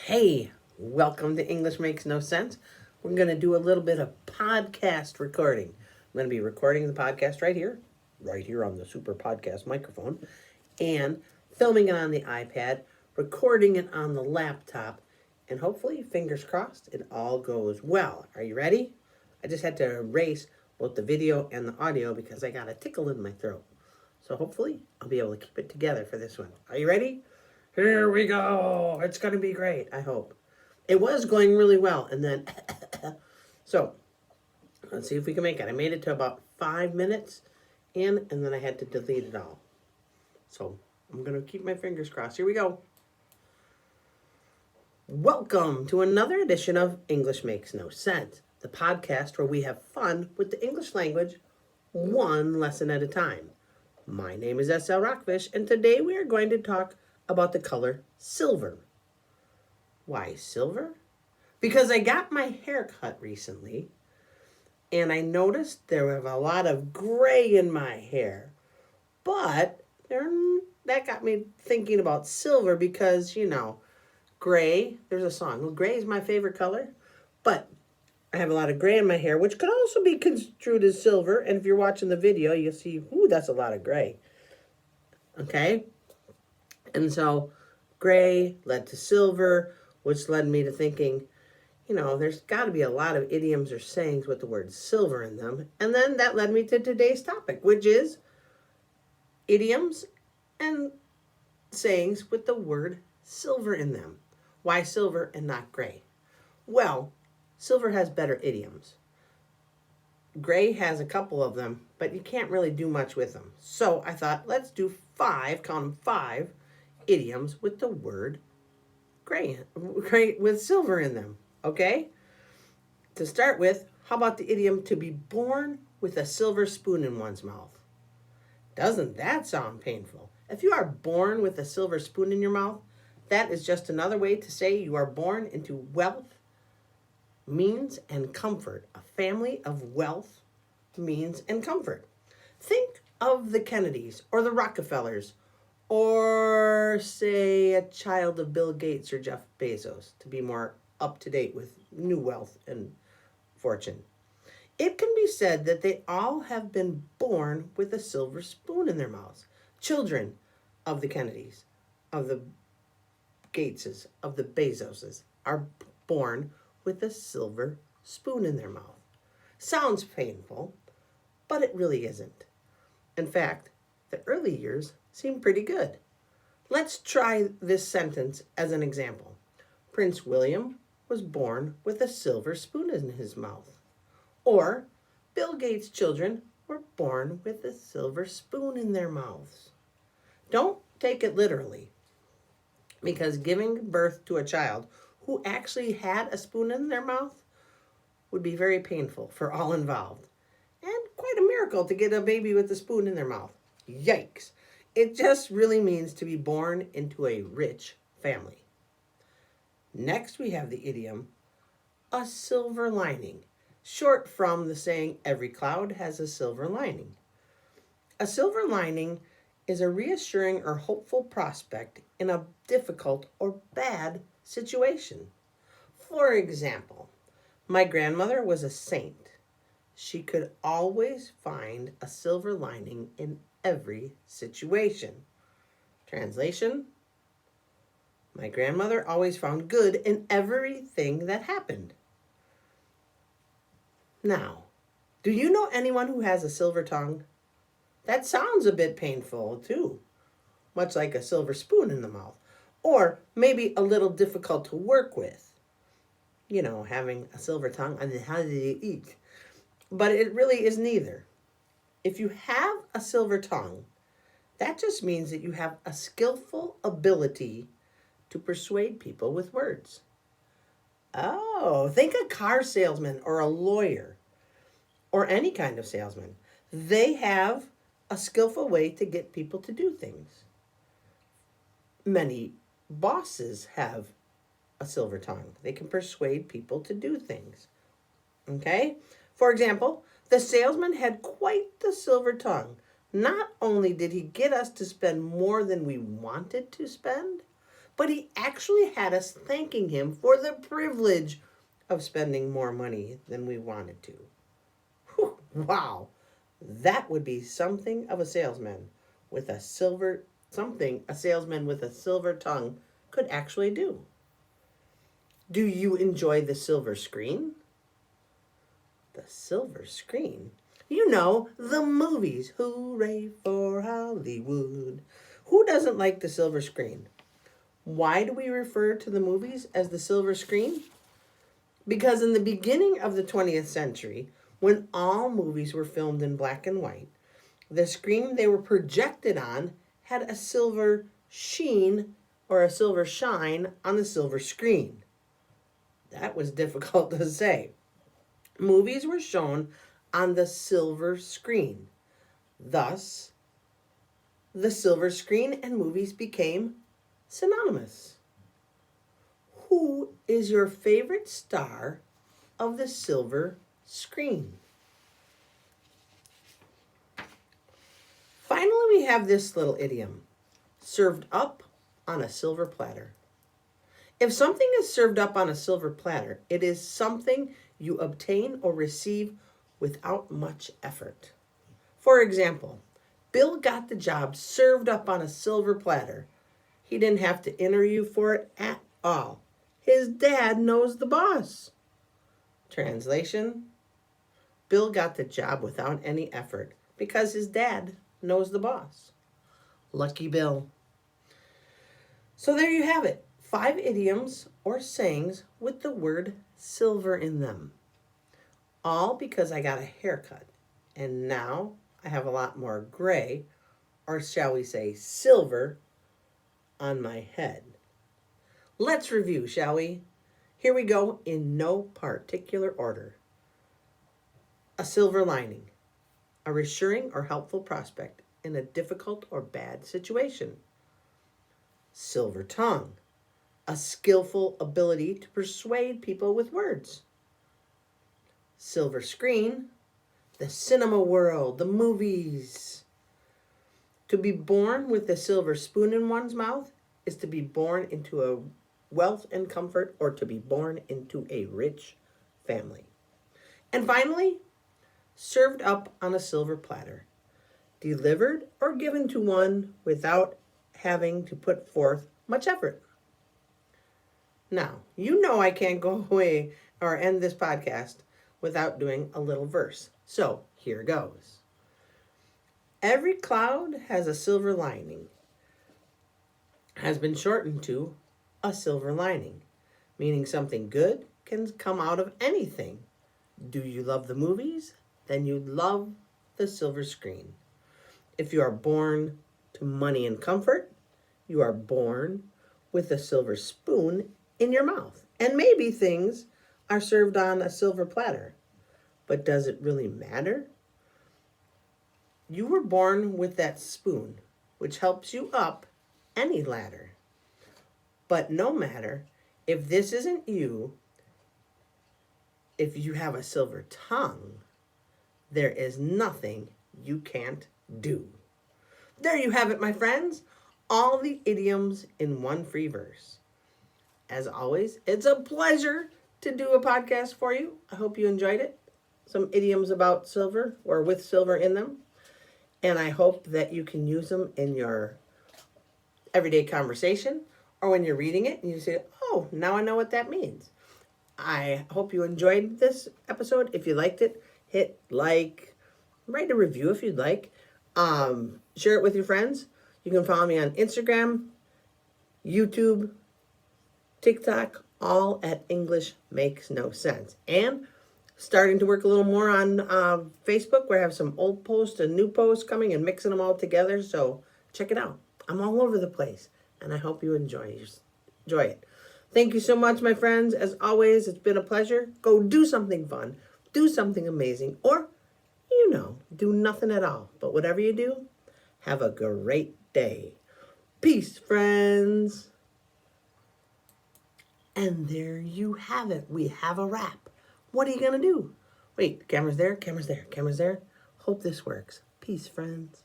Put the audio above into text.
Hey, welcome to English Makes No Sense. We're going to do a little bit of podcast recording. I'm going to be recording the podcast right here on the super podcast microphone, and filming it on the iPad, recording it on the laptop, and hopefully, fingers crossed, it all goes well. Are you ready? I just had to erase both the video and the audio because I got a tickle in my throat. So hopefully, I'll be able to keep it together for this one. Are you ready? Here we go. It's going to be great, I hope. It was going really well, and then, so, let's see if we can make it. I made it to about 5 minutes in, and then I had to delete it all. So, I'm going to keep my fingers crossed. Here we go. Welcome to another edition of English Makes No Sense, the podcast where we have fun with the English language one lesson at a time. My name is S.L. Rockfish, and today we are going to talk about the color silver. Why silver? Because I got my hair cut recently, and I noticed there was a lot of gray in my hair. But that got me thinking about silver because, gray, there's a song. Well, gray is my favorite color, but I have a lot of gray in my hair, which could also be construed as silver. And if you're watching the video, you'll see, ooh, that's a lot of gray. Okay? And so gray led to silver, which led me to thinking, there's got to be a lot of idioms or sayings with the word silver in them. And then that led me to today's topic, which is idioms and sayings with the word silver in them. Why silver and not gray? Well, silver has better idioms. Gray has a couple of them, but you can't really do much with them. So I thought, let's do 5, count them 5, idioms with the word gray with silver in them, okay? To start with, how about the idiom to be born with a silver spoon in one's mouth? Doesn't that sound painful? If you are born with a silver spoon in your mouth, that is just another way to say you are born into wealth, means, and comfort. A family of wealth, means, and comfort. Think of the Kennedys or the Rockefellers, or say a child of Bill Gates or Jeff Bezos, to be more up to date with new wealth and fortune. It can be said that they all have been born with a silver spoon in their mouths. Children of the Kennedys, of the Gateses, of the Bezoses are born with a silver spoon in their mouth. Sounds painful, but it really isn't. In fact, the early years seem pretty good. Let's try this sentence as an example. Prince William was born with a silver spoon in his mouth. Or, Bill Gates' children were born with a silver spoon in their mouths. Don't take it literally, because giving birth to a child who actually had a spoon in their mouth would be very painful for all involved. And quite a miracle to get a baby with a spoon in their mouth. Yikes. It just really means to be born into a rich family. Next, we have the idiom, a silver lining, short from the saying, every cloud has a silver lining. A silver lining is a reassuring or hopeful prospect in a difficult or bad situation. For example, my grandmother was a saint. She could always find a silver lining in every situation. Translation: my grandmother always found good in everything that happened. Now, do you know anyone who has a silver tongue? That sounds a bit painful too, much like a silver spoon in the mouth, or maybe a little difficult to work with. Having a silver tongue, and how do you eat? But it really is neither. If you have a silver tongue, that just means that you have a skillful ability to persuade people with words. Oh, think a car salesman or a lawyer or any kind of salesman. They have a skillful way to get people to do things. Many bosses have a silver tongue. They can persuade people to do things. Okay? For example, the salesman had quite the silver tongue. Not only did he get us to spend more than we wanted to spend, but he actually had us thanking him for the privilege of spending more money than we wanted to. Whew, wow, that would be something of a salesman with a silver, something a salesman with a silver tongue could actually do. Do you enjoy the silver screen? The silver screen? You know, the movies. Hooray for Hollywood. Who doesn't like the silver screen? Why do we refer to the movies as the silver screen? Because in the beginning of the 20th century, when all movies were filmed in black and white, the screen they were projected on had a silver sheen or a silver shine on the silver screen. That was difficult to say. Movies were shown on the silver screen. Thus, the silver screen and movies became synonymous. Who is your favorite star of the silver screen? Finally, we have this little idiom, served up on a silver platter. If something is served up on a silver platter, it is something you obtain or receive without much effort. For example, Bill got the job served up on a silver platter. He didn't have to interview for it at all. His dad knows the boss. Translation: Bill got the job without any effort because his dad knows the boss. Lucky Bill. So there you have it. 5 idioms or sayings with the word silver in them. All because I got a haircut. And now I have a lot more gray, or shall we say silver, on my head. Let's review, shall we? Here we go in no particular order. A silver lining. A reassuring or helpful prospect in a difficult or bad situation. Silver tongue. A skillful ability to persuade people with words. Silver screen, the cinema world, the movies. To be born with a silver spoon in one's mouth is to be born into a wealth and comfort, or to be born into a rich family. And finally, served up on a silver platter, delivered or given to one without having to put forth much effort. Now, you know I can't go away or end this podcast without doing a little verse. So, here goes. Every cloud has a silver lining. Has been shortened to a silver lining, meaning something good can come out of anything. Do you love the movies? Then you love the silver screen. If you are born to money and comfort, you are born with a silver spoon in your mouth. And maybe things are served on a silver platter. But does it really matter? You were born with that spoon, which helps you up any ladder. But no matter if this isn't you, if you have a silver tongue, there is nothing you can't do. There you have it, my friends. All the idioms in one free verse. As always, it's a pleasure to do a podcast for you. I hope you enjoyed it. Some idioms about silver or with silver in them. And I hope that you can use them in your everyday conversation or when you're reading it and you say, oh, now I know what that means. I hope you enjoyed this episode. If you liked it, hit like, write a review if you'd like. Share it with your friends. You can follow me on Instagram, YouTube, TikTok, all at English Makes No Sense. And starting to work a little more on Facebook, where I have some old posts and new posts coming and mixing them all together. So check it out. I'm all over the place, and I hope you enjoy it. Thank you so much, my friends. As always, it's been a pleasure. Go do something fun, do something amazing, or, do nothing at all. But whatever you do, have a great day. Peace, friends. And there you have it. We have a wrap. What are you going to do? Wait, camera's there, camera's there, camera's there. Hope this works. Peace, friends.